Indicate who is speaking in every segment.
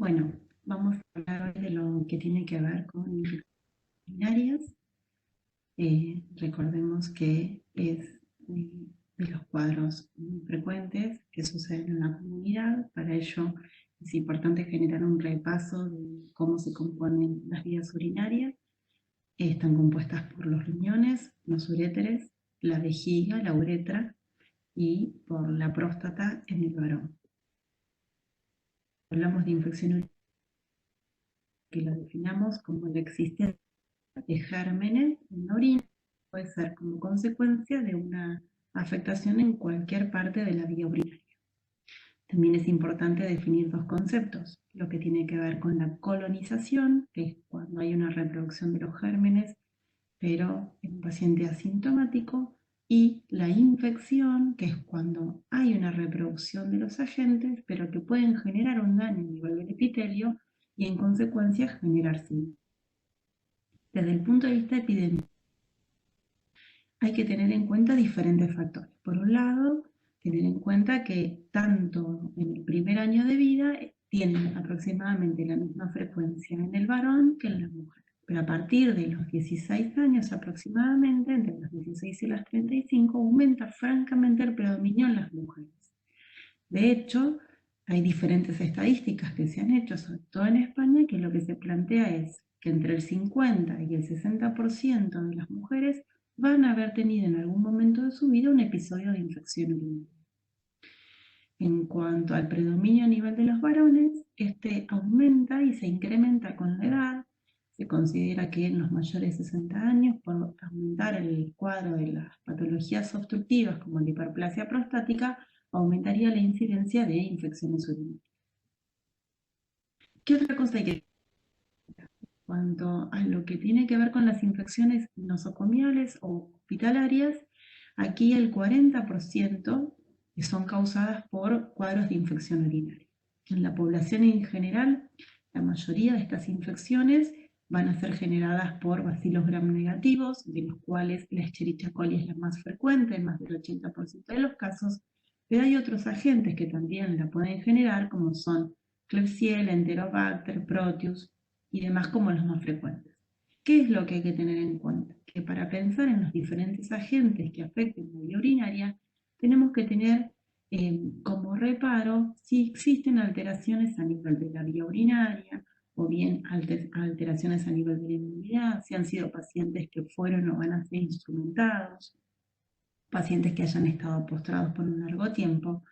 Speaker 1: Bueno, vamos a hablar hoy de lo que tiene que ver con infecciones urinarias. Recordemos que es de los cuadros muy frecuentes que suceden en la comunidad. Para ello es importante generar un repaso de cómo se componen las vías urinarias. Están compuestas por los riñones, los uréteres, la vejiga, la uretra y por la próstata en el varón. Hablamos de infección urinaria, que lo definamos como la existencia de gérmenes en la orina, puede ser como consecuencia de una afectación en cualquier parte de la vía urinaria. También es importante definir dos conceptos: lo que tiene que ver con la colonización, que es cuando hay una reproducción de los gérmenes, pero en un paciente asintomático, y la infección, que es cuando hay una reproducción de los agentes, pero que pueden generar un daño a nivel del epitelio y en consecuencia generar síntomas. Desde el punto de vista epidemiológico, hay que tener en cuenta diferentes factores. Por un lado, tener en cuenta que tanto en el primer año de vida tienen aproximadamente la misma frecuencia en el varón que en la mujer. Pero a partir de los 16 años aproximadamente, entre los 16 y los 35, aumenta francamente el predominio en las mujeres. De hecho, hay diferentes estadísticas que se han hecho, sobre todo en España, que lo que se plantea es que entre el 50 y el 60% de las mujeres van a haber tenido en algún momento de su vida un episodio de infección urinaria. En cuanto al predominio a nivel de los varones, este aumenta y se incrementa con la edad. Se considera que en los mayores de 60 años, por aumentar el cuadro de las patologías obstructivas como la hiperplasia prostática, aumentaría la incidencia de infecciones urinarias. ¿Qué otra cosa hay que decir? Cuanto a lo que tiene que ver con las infecciones nosocomiales o hospitalarias, aquí el 40% son causadas por cuadros de infección urinaria. En la población en general, la mayoría de estas infecciones van a ser generadas por bacilos gram negativos, de los cuales la Escherichia coli es la más frecuente, en más del 80% de los casos, pero hay otros agentes que también la pueden generar, como son Klebsiella, Enterobacter, Proteus y demás, como los más frecuentes. ¿Qué es lo que hay que tener en cuenta? Que para pensar en los diferentes agentes que afecten la vía urinaria, tenemos que tener como reparo si existen alteraciones a nivel de la vía urinaria o bien alteraciones a nivel de la inmunidad, si han sido pacientes que fueron o van a ser instrumentados, pacientes que hayan estado postrados por un largo tiempo,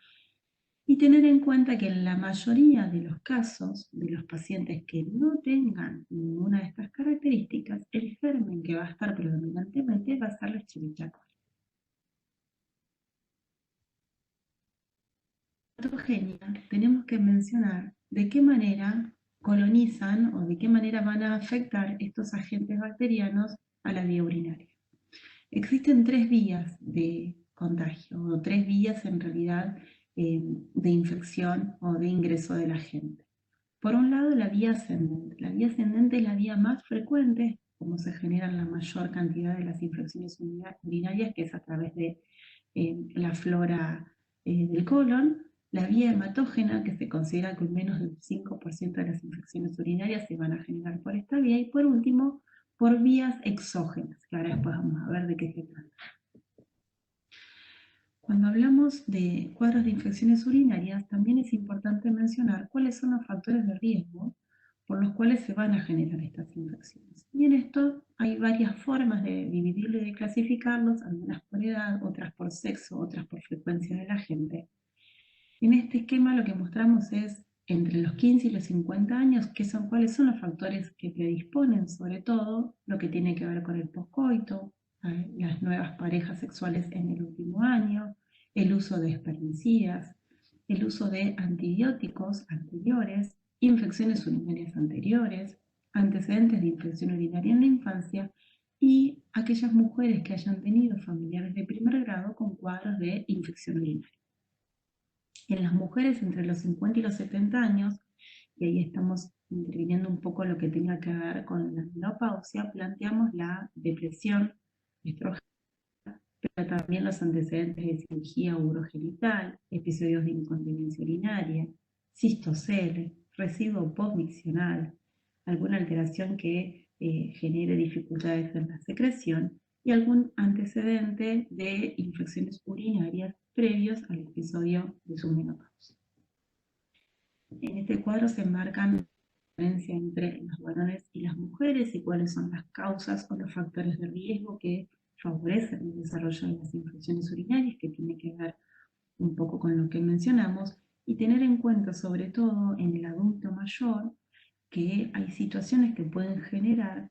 Speaker 1: y tener en cuenta que en la mayoría de los casos de los pacientes que no tengan ninguna de estas características, el germen que va a estar predominantemente va a ser la Escherichia coli. Patogenia, tenemos que mencionar de qué manera colonizan o de qué manera van a afectar estos agentes bacterianos a la vía urinaria. Existen tres vías de contagio, o tres vías en realidad de infección o de ingreso del agente. Por un lado, la vía ascendente. La vía ascendente es la vía más frecuente, como se generan la mayor cantidad de las infecciones urinarias, que es a través de la flora del colon. La vía hematógena, que se considera que menos del 5% de las infecciones urinarias se van a generar por esta vía. Y por último, por vías exógenas, que ahora después vamos a ver de qué se trata. Cuando hablamos de cuadros de infecciones urinarias, también es importante mencionar cuáles son los factores de riesgo por los cuales se van a generar estas infecciones. Y en esto hay varias formas de dividirlo y de clasificarlos, algunas por edad, otras por sexo, otras por frecuencia del agente. En este esquema lo que mostramos es entre los 15 y los 50 años cuáles son los factores que predisponen, sobre todo lo que tiene que ver con el poscoito, las nuevas parejas sexuales en el último año, el uso de espermicidas, el uso de antibióticos anteriores, infecciones urinarias anteriores, antecedentes de infección urinaria en la infancia y aquellas mujeres que hayan tenido familiares de primer grado con cuadros de infección urinaria. En las mujeres entre los 50 y los 70 años, y ahí estamos interviniendo un poco lo que tenga que ver con la menopausia, planteamos la depresión estrógena, pero también los antecedentes de cirugía urogenital, episodios de incontinencia urinaria, cistocele, residuo postmiccional, alguna alteración que genere dificultades en la secreción y algún antecedente de infecciones urinarias previos al episodio de su menopausia. En este cuadro se enmarcan la diferencia entre los varones y las mujeres y cuáles son las causas o los factores de riesgo que favorecen el desarrollo de las infecciones urinarias, que tiene que ver un poco con lo que mencionamos, y tener en cuenta sobre todo en el adulto mayor que hay situaciones que pueden generar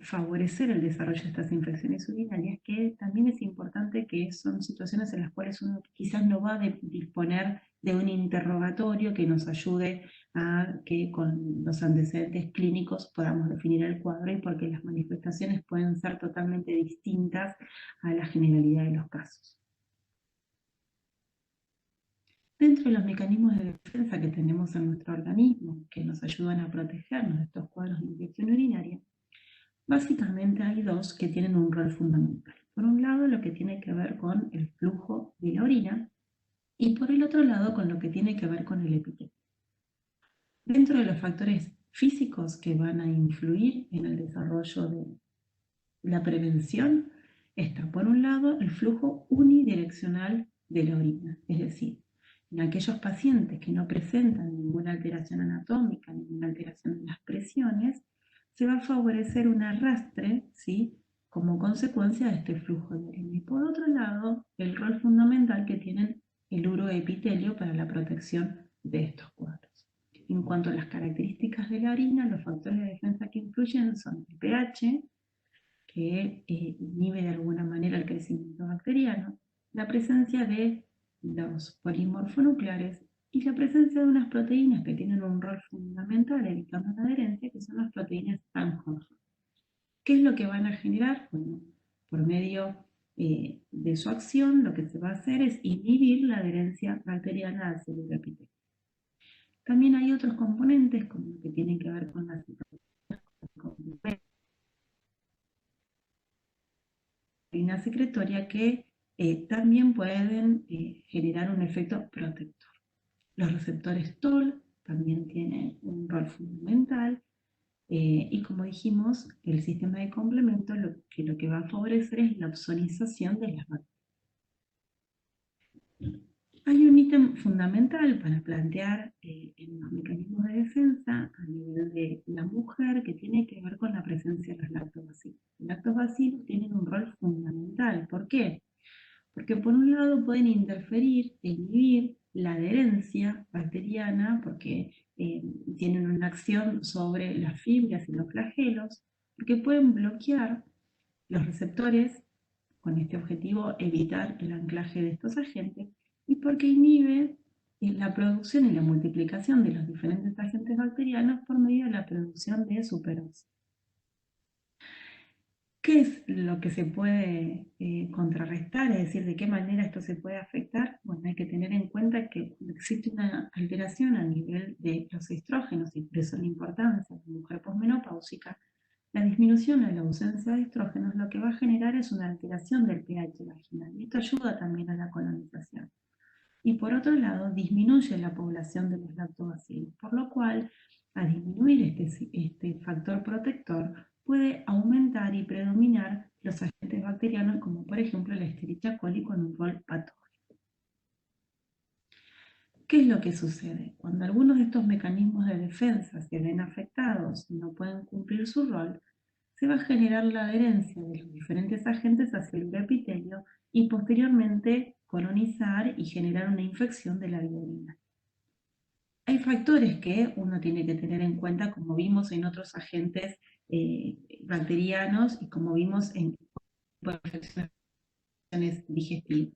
Speaker 1: favorecer el desarrollo de estas infecciones urinarias, que también es importante que son situaciones en las cuales uno quizás no va a disponer de un interrogatorio que nos ayude a que con los antecedentes clínicos podamos definir el cuadro y porque las manifestaciones pueden ser totalmente distintas a la generalidad de los casos. Dentro de los mecanismos de defensa que tenemos en nuestro organismo, que nos ayudan a protegernos de estos cuadros de infección urinaria, básicamente hay dos que tienen un rol fundamental. Por un lado, lo que tiene que ver con el flujo de la orina y por el otro lado, con lo que tiene que ver con el epitelio. Dentro de los factores físicos que van a influir en el desarrollo de la prevención, está por un lado el flujo unidireccional de la orina, es decir, en aquellos pacientes que no presentan ninguna alteración anatómica, ninguna alteración en las presiones, se va a favorecer un arrastre, ¿sí?, como consecuencia de este flujo de orina. Y por otro lado, el rol fundamental que tienen el uroepitelio para la protección de estos cuadros. En cuanto a las características de la orina, los factores de defensa que influyen son el pH, que inhibe de alguna manera el crecimiento bacteriano, la presencia de los polimorfonucleares y la presencia de unas proteínas que tienen un rol fundamental evitando la adherencia, que son las proteínas Stanhope. ¿Qué es lo que van a generar? Bueno, por medio de su acción, lo que se va a hacer es inhibir la adherencia bacteriana al celular epitelio. También hay otros componentes como lo que tienen que ver con la citolina secretoria que también pueden generar un efecto protector. Los receptores TOL también tienen un rol fundamental y como dijimos, el sistema de complemento lo que va a favorecer es la ozonización de las bacterias. Hay un ítem fundamental para plantear en los mecanismos de defensa a nivel de la mujer que tiene que ver con la presencia de los lactobacilos. Los lactobacilos tienen un rol fundamental. ¿Por qué? Porque por un lado pueden interferir e inhibir la adherencia bacteriana porque tienen una acción sobre las fibras y los flagelos, porque pueden bloquear los receptores con este objetivo evitar el anclaje de estos agentes y porque inhibe la producción y la multiplicación de los diferentes agentes bacterianos por medio de la producción de superóxido. ¿Qué es lo que se puede contrarrestar? Es decir, ¿de qué manera esto se puede afectar? Bueno, hay que tener en cuenta que cuando existe una alteración a nivel de los estrógenos, y por eso la importancia de la mujer posmenopáusica, la disminución o la ausencia de estrógenos lo que va a generar es una alteración del pH vaginal y esto ayuda también a la colonización. Y por otro lado, disminuye la población de los lactobacilos, por lo cual, a disminuir este factor protector, puede aumentar y predominar los agentes bacterianos, como por ejemplo la Escherichia coli con un rol patógeno. ¿Qué es lo que sucede? Cuando algunos de estos mecanismos de defensa se ven afectados y no pueden cumplir su rol, se va a generar la adherencia de los diferentes agentes hacia el epitelio y posteriormente colonizar y generar una infección de la vía urinaria. Hay factores que uno tiene que tener en cuenta, como vimos en otros agentes bacterianos y como vimos en infecciones digestivas.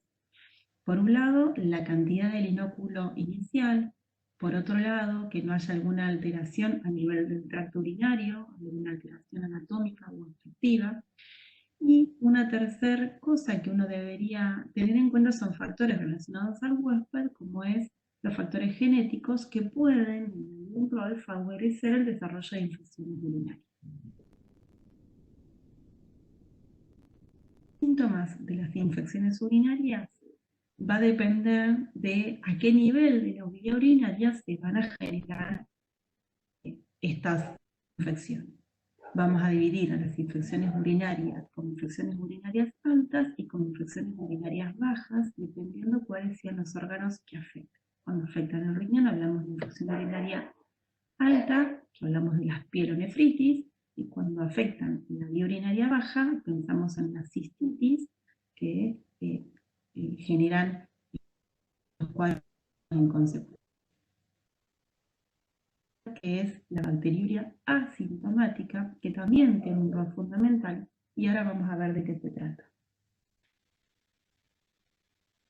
Speaker 1: Por un lado, la cantidad del inóculo inicial. Por otro lado, que no haya alguna alteración a nivel del tracto urinario, alguna alteración anatómica o obstructiva. Y una tercera cosa que uno debería tener en cuenta son factores relacionados al huésped, como es los factores genéticos que pueden, en algún rol, favorecer el desarrollo de infecciones urinarias. Síntomas de las infecciones urinarias va a depender de a qué nivel de la vía urinaria se van a generar estas infecciones. Vamos a dividir a las infecciones urinarias con infecciones urinarias altas y con infecciones urinarias bajas, dependiendo cuáles sean los órganos que afectan. Cuando afectan el riñón hablamos de infección urinaria alta, hablamos de las pielonefritis, y cuando afectan la vía urinaria baja, pensamos en la cistitis, que generan los cuadros en consecuencia, que es la bacteriuria asintomática, que también tiene un rol fundamental, y ahora vamos a ver de qué se trata.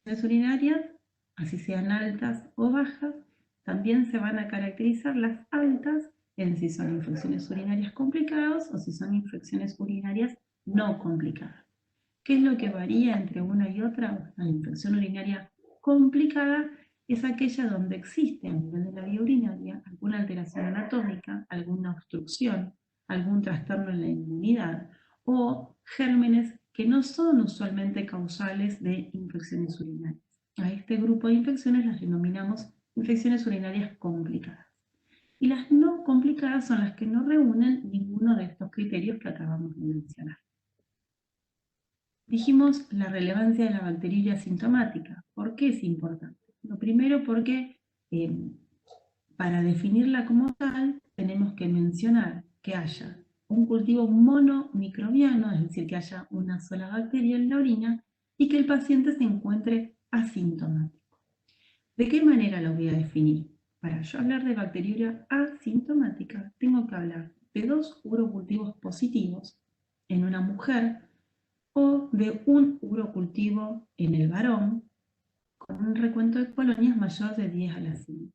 Speaker 1: Las urinarias, así sean altas o bajas, también se van a caracterizar las altas en si son infecciones urinarias complicadas o si son infecciones urinarias no complicadas. ¿Qué es lo que varía entre una y otra? La infección urinaria complicada es aquella donde existe a nivel de la vía urinaria alguna alteración anatómica, alguna obstrucción, algún trastorno en la inmunidad o gérmenes que no son usualmente causales de infecciones urinarias. A este grupo de infecciones las denominamos infecciones urinarias complicadas. Y las no complicadas son las que no reúnen ninguno de estos criterios que acabamos de mencionar. Dijimos la relevancia de la bacteriuria asintomática. ¿Por qué es importante? Lo primero porque para definirla como tal tenemos que mencionar que haya un cultivo monomicrobiano, es decir, que haya una sola bacteria en la orina y que el paciente se encuentre asintomático. ¿De qué manera lo voy a definir? Para yo hablar de bacteriuria asintomática, tengo que hablar de 2 urocultivos positivos en una mujer o de un urocultivo en el varón con un recuento de colonias mayor de 10 a la 5,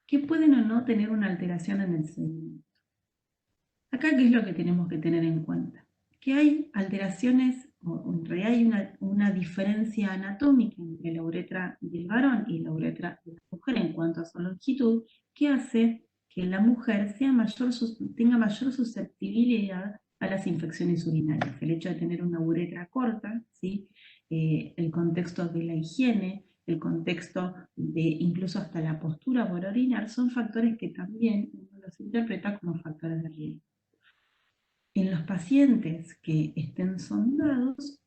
Speaker 1: que pueden o no tener una alteración en el sedimento. Acá, ¿qué es lo que tenemos que tener en cuenta? Que hay alteraciones, o en realidad hay una diferencia anatómica entre la uretra del varón y la uretra de la mujer en cuanto a su longitud, que hace que la mujer tenga mayor susceptibilidad a las infecciones urinarias. El hecho de tener una uretra corta, ¿sí? El contexto de la higiene, el contexto de incluso hasta la postura por orinar, son factores que también uno los interpreta como factores de riesgo. En los pacientes que estén sondados,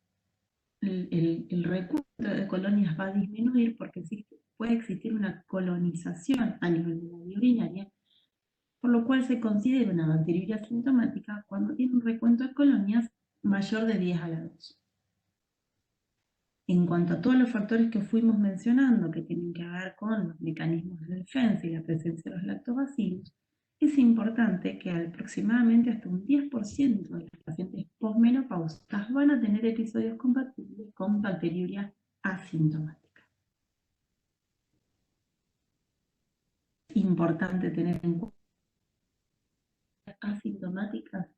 Speaker 1: el recuento de colonias va a disminuir porque puede existir una colonización a nivel de la vía urinaria, por lo cual se considera una bacteriuria asintomática cuando tiene un recuento de colonias mayor de 10 a la 2. En cuanto a todos los factores que fuimos mencionando, que tienen que ver con los mecanismos de defensa y la presencia de los lactobacilos, es importante que aproximadamente hasta un 10% de los pacientes posmenopáusicas van a tener episodios compatibles con bacteriuria asintomática. Es importante tener en cuenta asintomáticas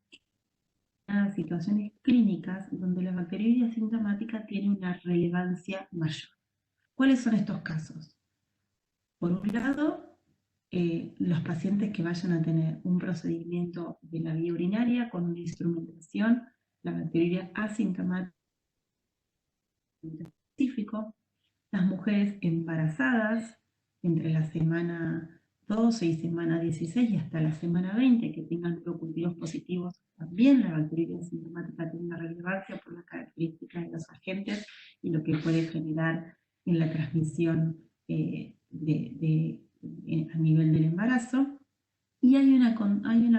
Speaker 1: situaciones clínicas donde la bacteriuria asintomática tiene una relevancia mayor. ¿Cuáles son estos casos? Por un lado, los pacientes que vayan a tener un procedimiento de la vía urinaria con una instrumentación, la bacteriuria asintomática específico, las mujeres embarazadas entre la semana 12 y semana 16 y hasta la semana 20 que tengan urocultivos positivos, también la bacteriuria asintomática tiene una relevancia por las características de los agentes y lo que puede generar en la transmisión a nivel del embarazo. Y hay una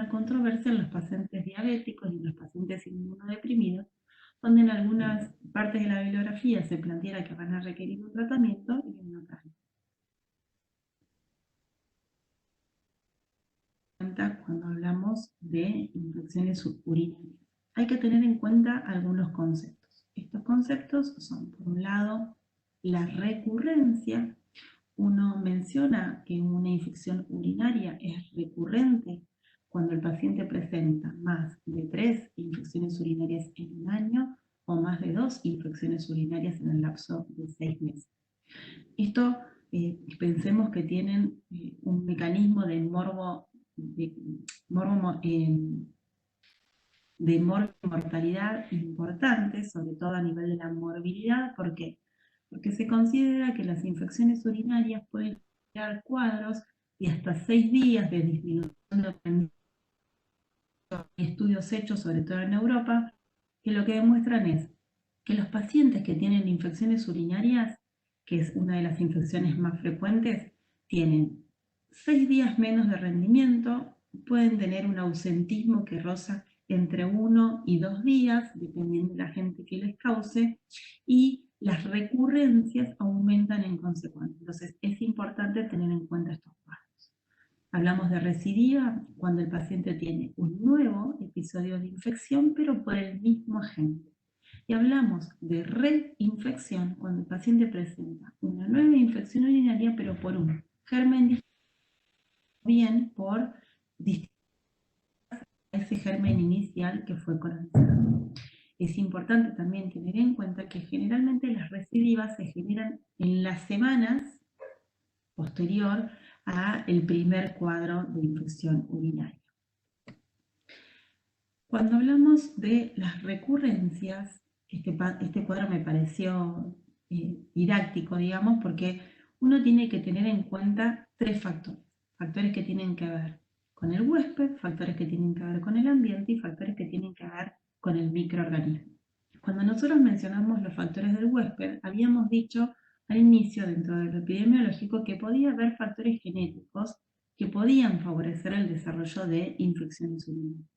Speaker 1: controversia en los pacientes diabéticos y en los pacientes inmunodeprimidos, donde en algunas partes de la bibliografía se plantea que van a requerir un tratamiento y en otras no. Cuando hablamos de infecciones urinarias, hay que tener en cuenta algunos conceptos. Estos conceptos son, por un lado, la recurrencia. Uno menciona que una infección urinaria es recurrente cuando el paciente presenta más de 3 infecciones urinarias en un año o más de 2 infecciones urinarias en el lapso de 6 meses. Esto pensemos que tienen un mecanismo de mortalidad importante, sobre todo a nivel de la morbilidad. ¿Por qué? porque se considera que las infecciones urinarias pueden crear cuadros de hasta 6 días de disminución de rendimiento. Hay estudios hechos, sobre todo en Europa, que lo que demuestran es que los pacientes que tienen infecciones urinarias, que es una de las infecciones más frecuentes, tienen 6 días menos de rendimiento, pueden tener un ausentismo que roza entre 1 y 2 días, dependiendo de la gente que les cause, y las recurrencias aumentan en consecuencia. Entonces es importante tener en cuenta estos cuadros. Hablamos de recidiva cuando el paciente tiene un nuevo episodio de infección, pero por el mismo agente. Y hablamos de reinfección cuando el paciente presenta una nueva infección urinaria, pero por un germen distinto, bien por ese germen inicial que fue colonizado. Es importante también tener en cuenta que generalmente las recidivas se generan en las semanas posterior a el primer cuadro de infección urinaria. Cuando hablamos de las recurrencias, este cuadro me pareció didáctico, digamos, porque uno tiene que tener en cuenta 3 factores. Factores que tienen que ver con el huésped, factores que tienen que ver con el ambiente y factores que tienen que ver con el microorganismo. Cuando nosotros mencionamos los factores del huésped, habíamos dicho al inicio, dentro de lo epidemiológico, que podía haber factores genéticos que podían favorecer el desarrollo de infecciones urinarias.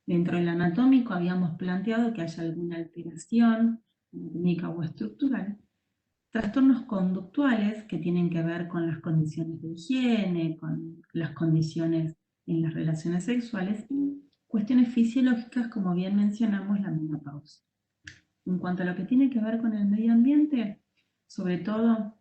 Speaker 1: Dentro del anatómico habíamos planteado que haya alguna alteración anatómica o estructural, trastornos conductuales que tienen que ver con las condiciones de higiene, con las condiciones en las relaciones sexuales y cuestiones fisiológicas, como bien mencionamos, la menopausia. En cuanto a lo que tiene que ver con el medio ambiente, sobre todo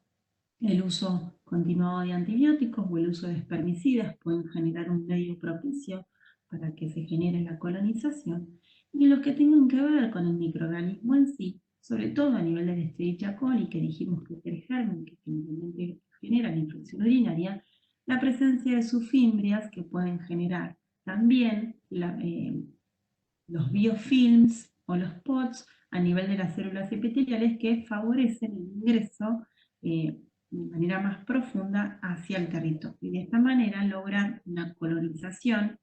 Speaker 1: el uso continuado de antibióticos o el uso de espermicidas pueden generar un medio propicio para que se genere la colonización, y los que tengan que ver con el microorganismo en sí, sobre todo a nivel de Escherichia coli, que dijimos que es el germen que generalmente genera la infección urinaria, la presencia de subfimbrias que pueden generar también los biofilms o los POTS a nivel de las células epiteliales que favorecen el ingreso de manera más profunda hacia el territorio. Y de esta manera logran una colonización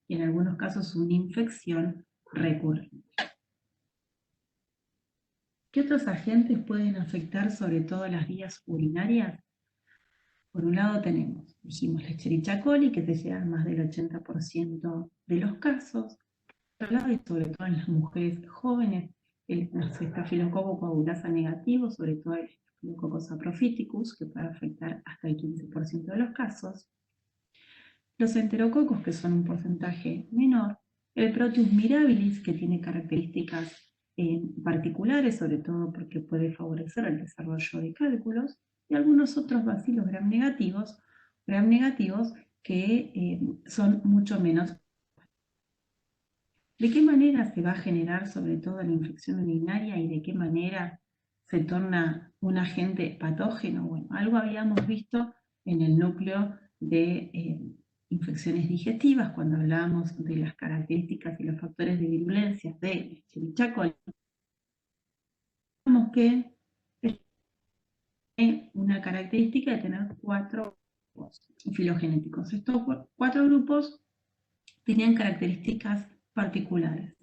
Speaker 1: y en algunos casos una infección recurrente. ¿Qué otros agentes pueden afectar sobre todo las vías urinarias? Por un lado dijimos la Escherichia coli, que se lleva a más del 80% de los casos. Por otro lado, y sobre todo en las mujeres jóvenes, los estafilococos coagulasa negativos, sobre todo el Staphylococcus saprophyticus, que puede afectar hasta el 15% de los casos. Los enterococos, que son un porcentaje menor. El Proteus mirabilis, que tiene características particulares, sobre todo porque puede favorecer el desarrollo de cálculos. Y algunos otros bacilos gram negativos que son mucho menos. ¿De qué manera se va a generar sobre todo la infección urinaria y de qué manera se torna un agente patógeno? Bueno, algo habíamos visto en el núcleo de infecciones digestivas cuando hablábamos de las características y los factores de virulencia de Escherichia coli. Vemos que tiene una característica de tener 4 grupos filogenéticos. Estos 4 grupos tenían características particulares.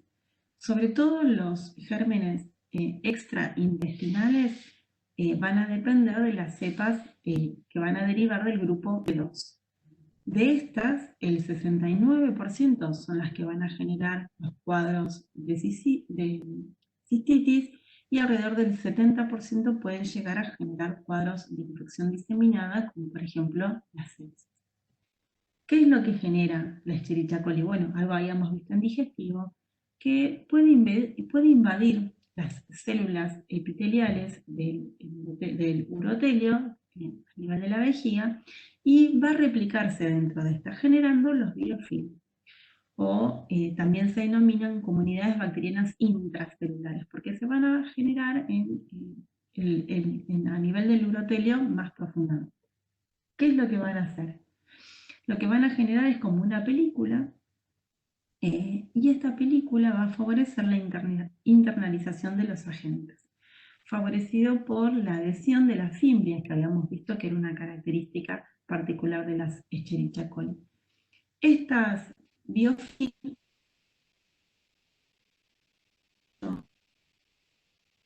Speaker 1: Sobre todo los gérmenes extraintestinales van a depender de las cepas que van a derivar del grupo B2. De estas, el 69% son las que van a generar los cuadros de cistitis y alrededor del 70% pueden llegar a generar cuadros de infección diseminada, como por ejemplo la sepsis. ¿Qué es lo que genera la Escherichia coli? Bueno, algo habíamos visto en digestivo, que puede invadir las células epiteliales del urotelio a nivel de la vejiga y va a replicarse dentro de esta, generando los biofilms. O también se denominan comunidades bacterianas intracelulares, porque se van a generar a nivel del urotelio más profundamente. ¿Qué es lo que van a hacer? Lo que van a generar es como una película, y esta película va a favorecer la internalización de los agentes. favorecido por la adhesión de las fimbrias, que habíamos visto que era una característica particular de las Escherichia coli. Estas biofilms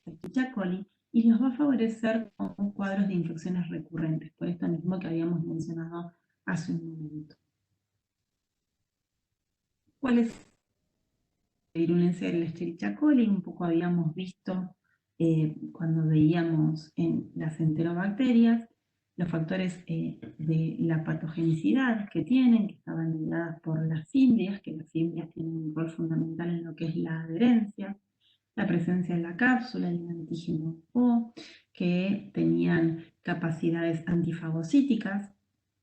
Speaker 1: Escherichia coli y los va a favorecer con cuadros de infecciones recurrentes, por esto mismo que habíamos mencionado hace un momento. ¿Cuál es la virulencia de la Escherichia coli? Un poco habíamos visto cuando veíamos en las enterobacterias los factores de la patogenicidad que tienen, que estaban ligadas por las fimbrias, que las fimbrias tienen un rol fundamental en lo que es la adherencia, la presencia en la cápsula del antígeno O, que tenían capacidades antifagocíticas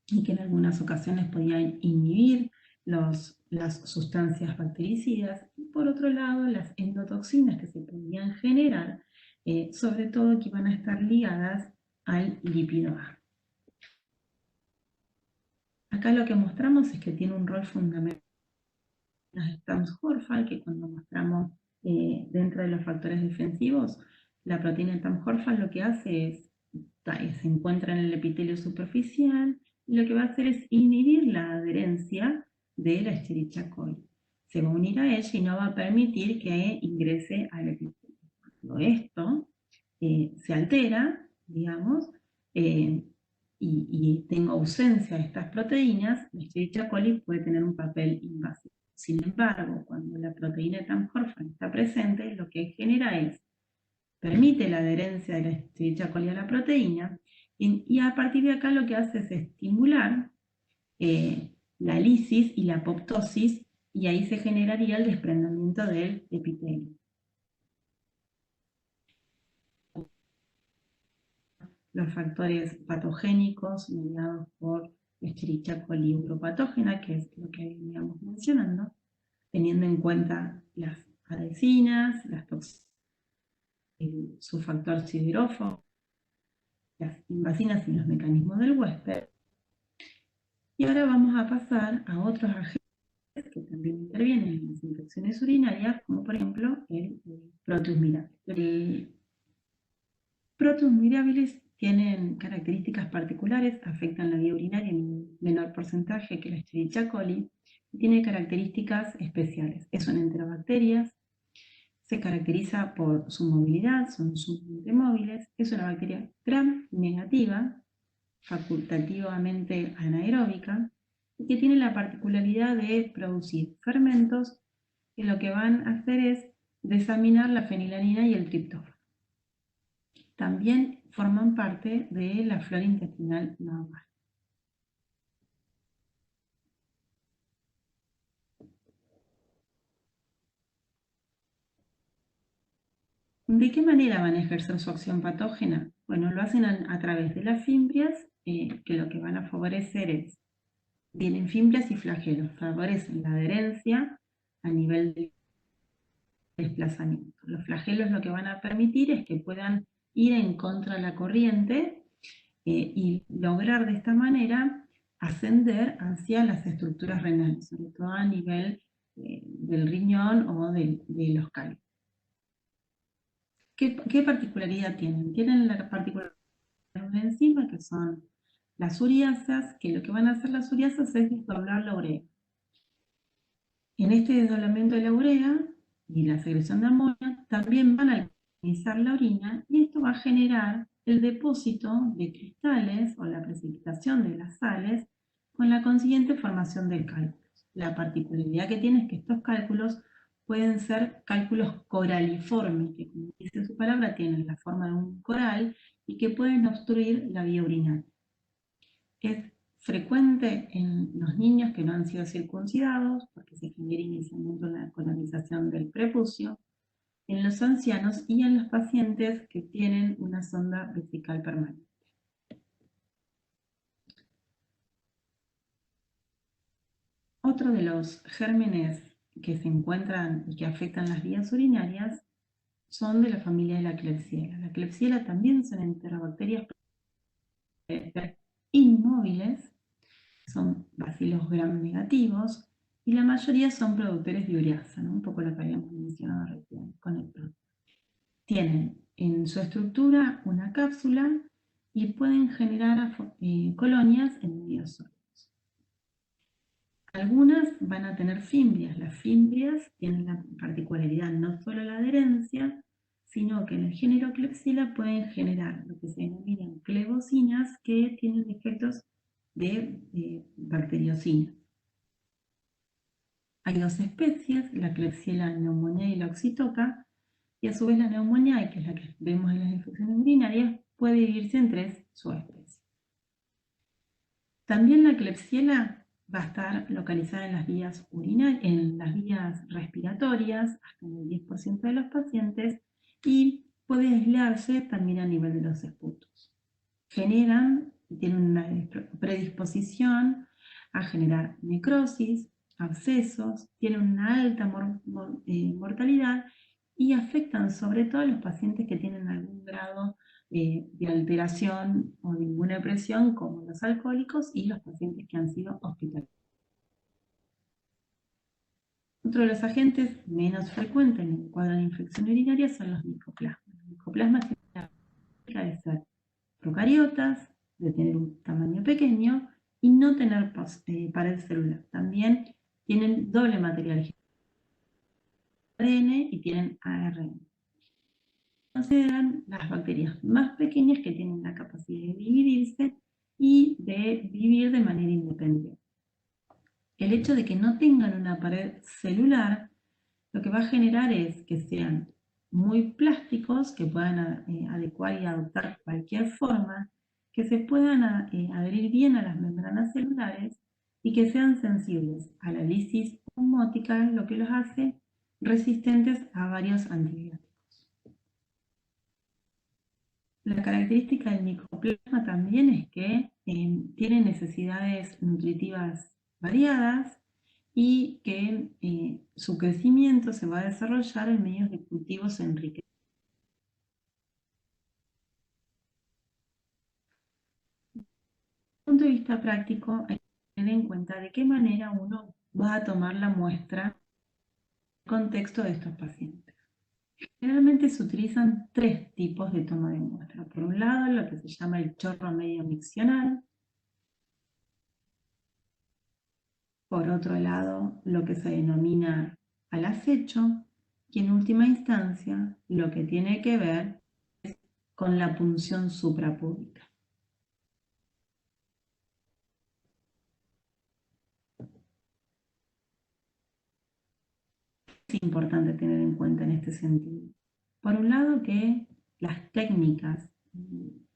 Speaker 1: y que en algunas ocasiones podían inhibir las sustancias bactericidas. Y por otro lado, las endotoxinas que se podían generar, sobre todo que iban a estar ligadas al lípido A. Acá lo que mostramos es que tiene un rol fundamental las Tams-Horfall, que cuando mostramos dentro de los factores defensivos, la proteína Tams-Horfall lo que hace es, se encuentra en el epitelio superficial, y lo que va a hacer es inhibir la adherencia de la Escherichia coli. Se va a unir a ella y no va a permitir que ingrese al epitelio. Cuando esto se altera, digamos, y tengo ausencia de estas proteínas, la Escherichia coli puede tener un papel invasivo. Sin embargo, cuando la proteína Tamm-Horfall está presente, lo que genera es, permite la adherencia de la Escherichia coli a la proteína, y a partir de acá lo que hace es estimular la lisis y la apoptosis, y ahí se generaría el desprendimiento del epitelio. Los factores patogénicos mediados por Escherichia coli uropatógena, que es lo que veníamos mencionando, teniendo en cuenta las adhesinas, las toxinas, su factor siderófobo, las invasinas y los mecanismos del huésped. Y ahora vamos a pasar a otros agentes que también intervienen en las infecciones urinarias, como por ejemplo el Proteus mirabilis. El Proteus mirabilis tienen características particulares, afectan la vía urinaria en un menor porcentaje que la Escherichia coli, y tiene características especiales. Es una enterobacterias, se caracteriza por su movilidad, son sumamente móviles, es una bacteria gram negativa, facultativamente anaeróbica, y que tiene la particularidad de producir fermentos que lo que van a hacer es desaminar la fenilalanina y el triptófano. También forman parte de la flora intestinal normal. ¿De qué manera van a ejercer su acción patógena? Bueno, lo hacen a través de las fimbrias, que lo que van a favorecer es, tienen fimbrias y flagelos, favorecen la adherencia a nivel de desplazamiento. Los flagelos lo que van a permitir es que puedan ir en contra de la corriente y lograr de esta manera ascender hacia las estructuras renales, sobre todo a nivel del riñón o de los cálices. ¿Qué particularidad tienen? Tienen la particularidad de una enzima que son las uriasas, que lo que van a hacer las uriasas es desdoblar la urea. En este desdoblamiento de la urea y la secreción de amonio también van a alcalinizar la orina, y esto va a generar el depósito de cristales o la precipitación de las sales con la consiguiente formación del cálculo. La particularidad que tiene es que estos cálculos pueden ser cálculos coraliformes, que como dice su palabra tienen la forma de un coral y que pueden obstruir la vía urinaria. Es frecuente en los niños que no han sido circuncidados, porque se genera inicialmente una colonización del prepucio, en los ancianos y en los pacientes que tienen una sonda vesical permanente. Otro de los gérmenes que se encuentran y que afectan las vías urinarias son de la familia de la Klebsiella. La Klebsiella también son enterobacterias inmóviles, son bacilos gram negativos, y la mayoría son productores de ureasa, ¿no? Un poco lo que habíamos mencionado recién con el producto. tienen en su estructura una cápsula y pueden generar colonias en medio sólidos. Algunas van a tener fimbrias. Las fimbrias tienen la particularidad no solo la adherencia, sino que en el género Klebsiella pueden generar lo que se denominan clebocinas, que tienen efectos de bacteriocinas. Hay dos especies, la Klebsiella pneumoniae y la oxytoca, y a su vez la pneumoniae, que es la que vemos en las infecciones urinarias, puede dividirse en tres subespecies. También la Klebsiella va a estar localizada en las vías en las vías respiratorias, hasta en el 10% de los pacientes, y puede aislarse también a nivel de los esputos. Tienen una predisposición a generar necrosis, abscesos, tienen una alta mortalidad y afectan sobre todo a los pacientes que tienen algún grado de alteración o de inmunodepresión, como los alcohólicos y los pacientes que han sido hospitalizados. Otro de los agentes menos frecuentes en el cuadro de infección urinaria son los micoplasmas. Los micoplasmas tienen la característica de ser procariotas, de tener un tamaño pequeño y no tener pared celular. También tienen doble material genético, ADN y tienen ARN. Consideran las bacterias más pequeñas que tienen la capacidad de dividirse y de vivir de manera independiente. El hecho de que no tengan una pared celular lo que va a generar es que sean muy plásticos, que puedan adecuar y adoptar cualquier forma, que se puedan adherir bien a las membranas celulares y que sean sensibles a la lisis osmótica, lo que los hace resistentes a varios antibióticos. La característica del micoplasma también es que tiene necesidades nutritivas variadas y que su crecimiento se va a desarrollar en medios de cultivos enriquecidos. Desde el punto de vista práctico, hay que tener en cuenta de qué manera uno va a tomar la muestra en el contexto de estos pacientes. Generalmente se utilizan tres tipos de toma de muestra. Por un lado, lo que se llama el chorro medio miccional. Por otro lado, lo que se denomina al acecho. Y en última instancia, lo que tiene que ver con la punción suprapúbica. Es importante tener en cuenta en este sentido. Por un lado, que las técnicas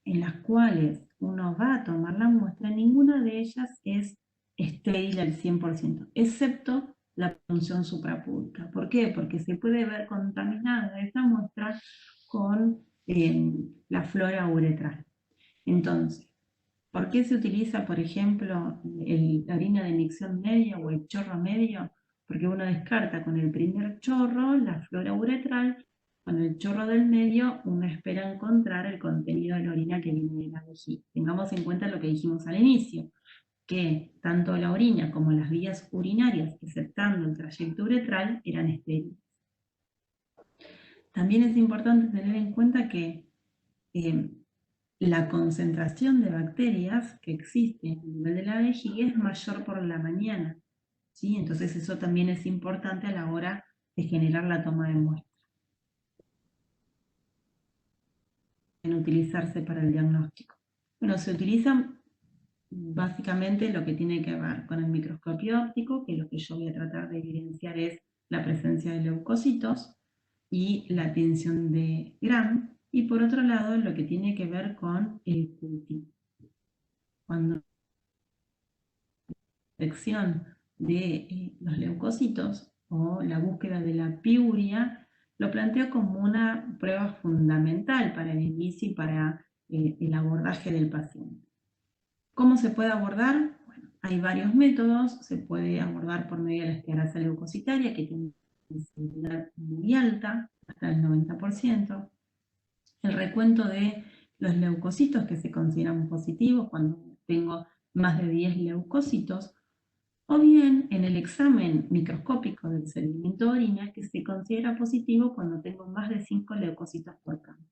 Speaker 1: en las cuales uno va a tomar la muestra, ninguna de ellas es estéril al 100%, excepto la punción suprapúbica. ¿Por qué? Porque se puede ver contaminada esa muestra con la flora uretral. Entonces, ¿por qué se utiliza, por ejemplo, la orina de micción media o el chorro medio? Porque uno descarta con el primer chorro la flora uretral, con el chorro del medio uno espera encontrar el contenido de la orina que viene de la vejiga. Tengamos en cuenta lo que dijimos al inicio, que tanto la orina como las vías urinarias, exceptando el trayecto uretral, eran estériles. También es importante tener en cuenta que la concentración de bacterias que existe a nivel de la vejiga es mayor por la mañana, ¿sí? Entonces eso también es importante a la hora de generar la toma de muestra. En utilizarse para el diagnóstico. Bueno, se utilizan básicamente lo que tiene que ver con el microscopio óptico, que lo que yo voy a tratar de evidenciar es la presencia de leucocitos y la tensión de Gram, y por otro lado lo que tiene que ver con el cultivo. Cuando la detección de los leucocitos o la búsqueda de la piuria, lo planteo como una prueba fundamental para el inicio y para el abordaje del paciente. ¿Cómo se puede abordar? Bueno, hay varios métodos. Se puede abordar por medio de la esclerasa leucocitaria, que tiene una sensibilidad muy alta, hasta el 90%. El recuento de los leucocitos que se consideran positivos cuando tengo más de 10 leucocitos. O bien en el examen microscópico del sedimento de orina, que se considera positivo cuando tengo más de 5 leucocitos por campo.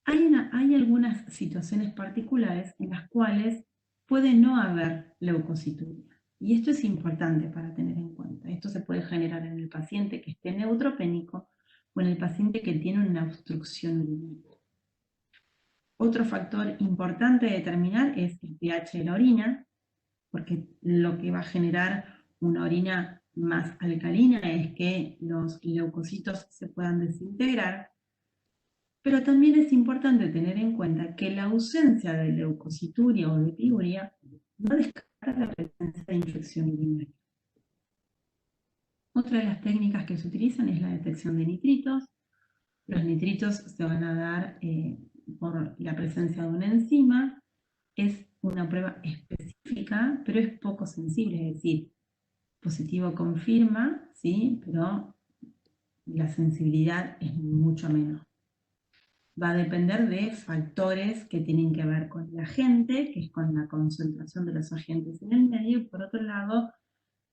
Speaker 1: Hay algunas situaciones particulares en las cuales puede no haber leucocituria. Y esto es importante para tener en cuenta. Esto se puede generar en el paciente que esté neutropénico o en el paciente que tiene una obstrucción urinaria. Otro factor importante de determinar es el pH de la orina, porque lo que va a generar una orina más alcalina es que los leucocitos se puedan desintegrar. Pero también es importante tener en cuenta que la ausencia de leucocituria o de piuria no descarta la presencia de infección urinaria. Otra de las técnicas que se utilizan es la detección de nitritos. Los nitritos se van a dar por la presencia de una enzima. Es una prueba específica, pero es poco sensible, es decir, positivo confirma, ¿sí? Pero la sensibilidad es mucho menor. Va a depender de factores que tienen que ver con el agente, que es con la concentración de los agentes en el medio, y por otro lado,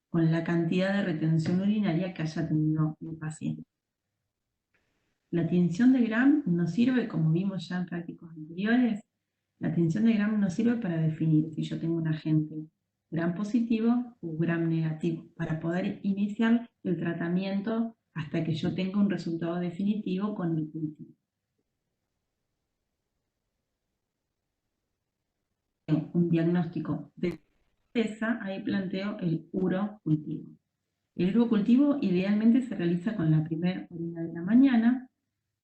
Speaker 1: con la cantidad de retención urinaria que haya tenido el paciente. La tinción de Gram nos sirve, como vimos ya en prácticos anteriores, la tinción de Gram nos sirve para definir si yo tengo un agente Gram positivo o Gram negativo, para poder iniciar el tratamiento hasta que yo tenga un resultado definitivo con el cultivo. Un diagnóstico de certeza, ahí planteo el urocultivo. El urocultivo idealmente se realiza con la primera orina de la mañana,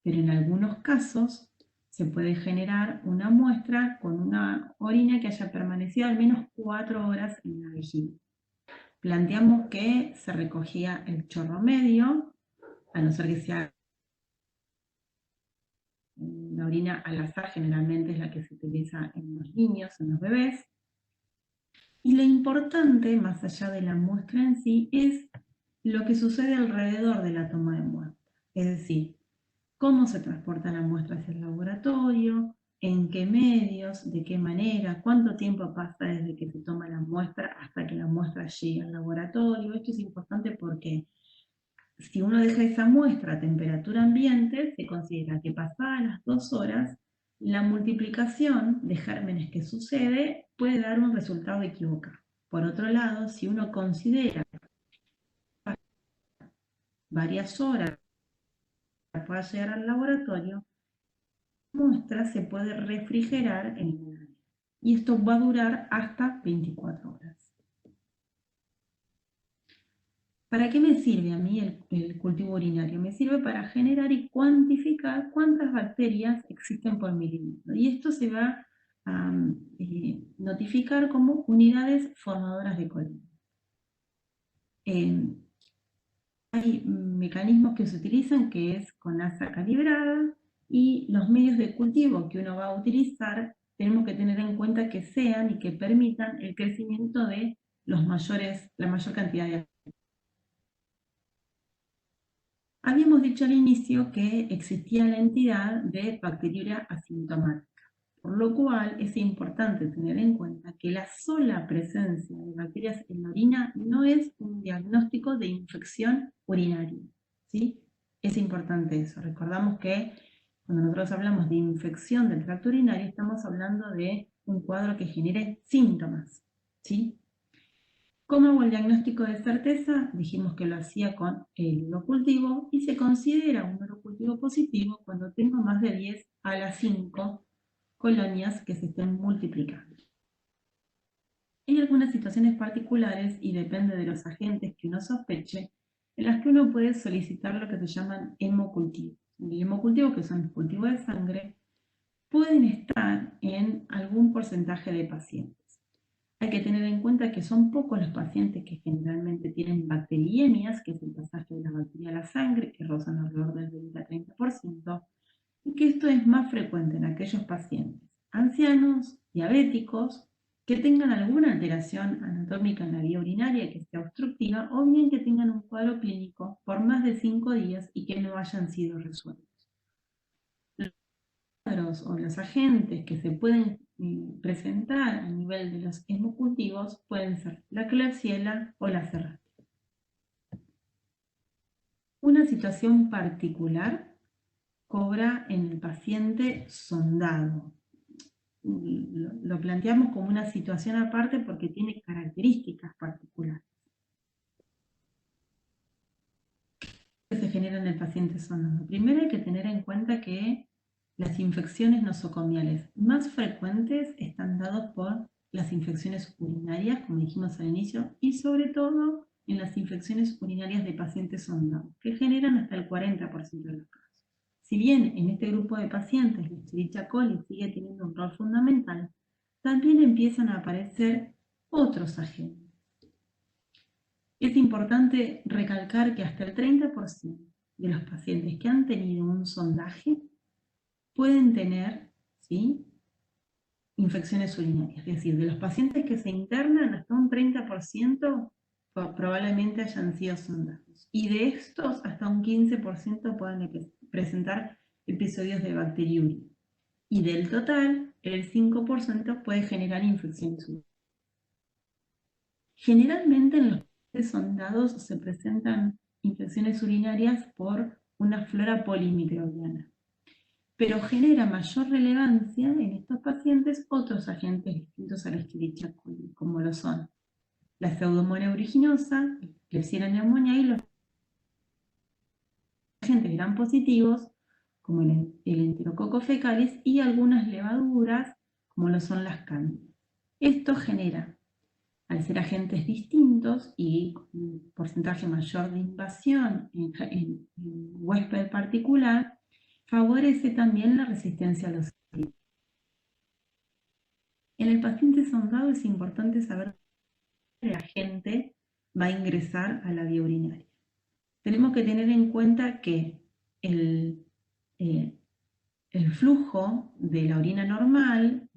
Speaker 1: pero en algunos casos se puede generar una muestra con una orina que haya permanecido al menos 4 horas en la vejiga. Planteamos que se recogía el chorro medio, a no ser que sea una orina al azar, generalmente es la que se utiliza en los niños, en los bebés. Y lo importante, más allá de la muestra en sí, es lo que sucede alrededor de la toma de muestra. Es decir, cómo se transporta la muestra hacia el laboratorio, en qué medios, de qué manera, cuánto tiempo pasa desde que se toma la muestra hasta que la muestra llegue al laboratorio. Esto es importante porque si uno deja esa muestra a temperatura ambiente, se considera que pasadas las 2 horas, la multiplicación de gérmenes que sucede puede dar un resultado equivocado. Por otro lado, si uno considera varias horas para poder llegar al laboratorio, la muestra se puede refrigerar en el área. Y esto va a durar hasta 24 horas. ¿Para qué me sirve a mí el cultivo urinario? Me sirve para generar y cuantificar cuántas bacterias existen por milímetro. Y esto se va a notificar como unidades formadoras de colonia. Hay mecanismos que se utilizan que es con asa calibrada, y los medios de cultivo que uno va a utilizar tenemos que tener en cuenta que sean y que permitan el crecimiento de la mayor cantidad de. Habíamos dicho al inicio que existía la entidad de bacteriuria asintomática, por lo cual es importante tener en cuenta que la sola presencia de bacterias en la orina no es un diagnóstico de infección urinaria, ¿sí? Es importante eso. Recordamos que cuando nosotros hablamos de infección del tracto urinario estamos hablando de un cuadro que genere síntomas, ¿sí? ¿Cómo hago el diagnóstico de certeza? Dijimos que lo hacía con el urocultivo y se considera un urocultivo positivo cuando tengo más de 10 a las 5 colonias que se estén multiplicando. Hay algunas situaciones particulares y depende de los agentes que uno sospeche, en las que uno puede solicitar lo que se llaman hemocultivos. El hemocultivo, que son los cultivos de sangre, pueden estar en algún porcentaje de pacientes. Hay que tener en cuenta que son pocos los pacientes que generalmente tienen bacteriemias, que es el pasaje de la bacteria a la sangre, que rozan alrededor del 20 a 30%, y que esto es más frecuente en aquellos pacientes ancianos, diabéticos, que tengan alguna alteración anatómica en la vía urinaria que sea obstructiva, o bien que tengan un cuadro clínico por más de 5 días y que no hayan sido resueltos. Los cuadros o los agentes que se pueden presentar a nivel de los hemocultivos pueden ser la Klebsiella o la Serratia. Una situación particular cobra en el paciente sondado. Lo planteamos como una situación aparte porque tiene características particulares. ¿Qué se genera en el paciente sondado? Primero hay que tener en cuenta que las infecciones nosocomiales más frecuentes están dadas por las infecciones urinarias, como dijimos al inicio, y sobre todo en las infecciones urinarias de pacientes sondados, que generan hasta el 40% de los casos. Si bien en este grupo de pacientes la Escherichia coli sigue teniendo un rol fundamental, también empiezan a aparecer otros agentes. Es importante recalcar que hasta el 30% de los pacientes que han tenido un sondaje pueden tener, ¿sí?, infecciones urinarias. Es decir, de los pacientes que se internan, hasta un 30% probablemente hayan sido sondados. Y de estos, hasta un 15% pueden presentar episodios de bacteriuria. Y del total, el 5% puede generar infecciones urinarias. Generalmente en los pacientes sondados se presentan infecciones urinarias por una flora polimicrobiana, pero genera mayor relevancia en estos pacientes otros agentes distintos a la Escherichia coli, como lo son la Pseudomonas aeruginosa, Klebsiella pneumoniae y los agentes gram positivos, como el Enterococcus fecalis, y algunas levaduras, como lo son las cándidas. Esto genera, al ser agentes distintos y con un porcentaje mayor de invasión en huésped particular, favorece también la resistencia a los antibióticos. En el paciente sondado es importante saber que el agente va a ingresar a la vía urinaria. Tenemos que tener en cuenta que el flujo de la orina normal,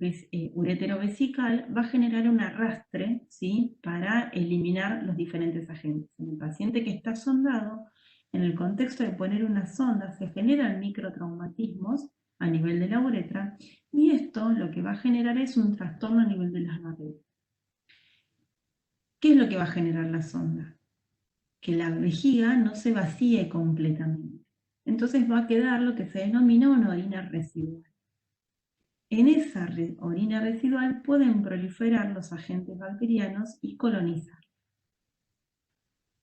Speaker 1: uretero-vesical, va a generar un arrastre, ¿sí?, para eliminar los diferentes agentes. En el paciente que está sondado, en el contexto de poner una sonda, se generan microtraumatismos a nivel de la uretra, y esto lo que va a generar es un trastorno a nivel de las barreras. ¿Qué es lo que va a generar la sonda? Que la vejiga no se vacíe completamente. Entonces va a quedar lo que se denomina una orina residual. En esa orina residual pueden proliferar los agentes bacterianos y colonizar.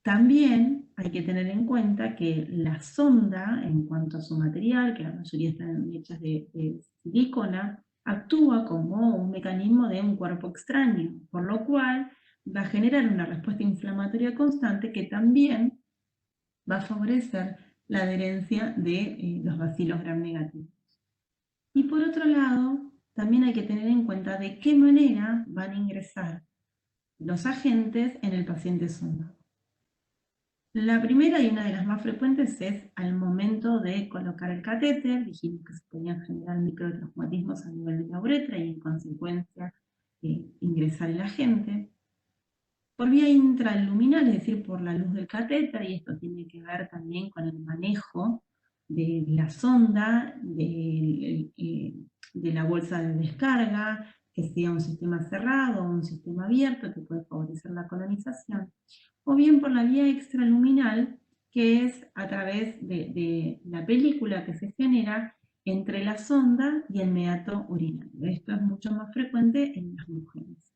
Speaker 1: También hay que tener en cuenta que la sonda, en cuanto a su material, que la mayoría están hechas de silicona, actúa como un mecanismo de un cuerpo extraño, por lo cual va a generar una respuesta inflamatoria constante que también va a favorecer la adherencia de los bacilos gram negativos. Y por otro lado, también hay que tener en cuenta de qué manera van a ingresar los agentes en el paciente sondado. La primera y una de las más frecuentes es al momento de colocar el catéter. Dijimos que se podían generar microtraumatismos a nivel de la uretra y en consecuencia ingresar el agente. Por vía intraluminal, es decir, por la luz del catéter, y esto tiene que ver también con el manejo de la sonda, de la bolsa de descarga, que sea un sistema cerrado o un sistema abierto, que puede favorecer la colonización, o bien por la vía extraluminal, que es a través de la película que se genera entre la sonda y el meato urinario. Esto es mucho más frecuente en las mujeres.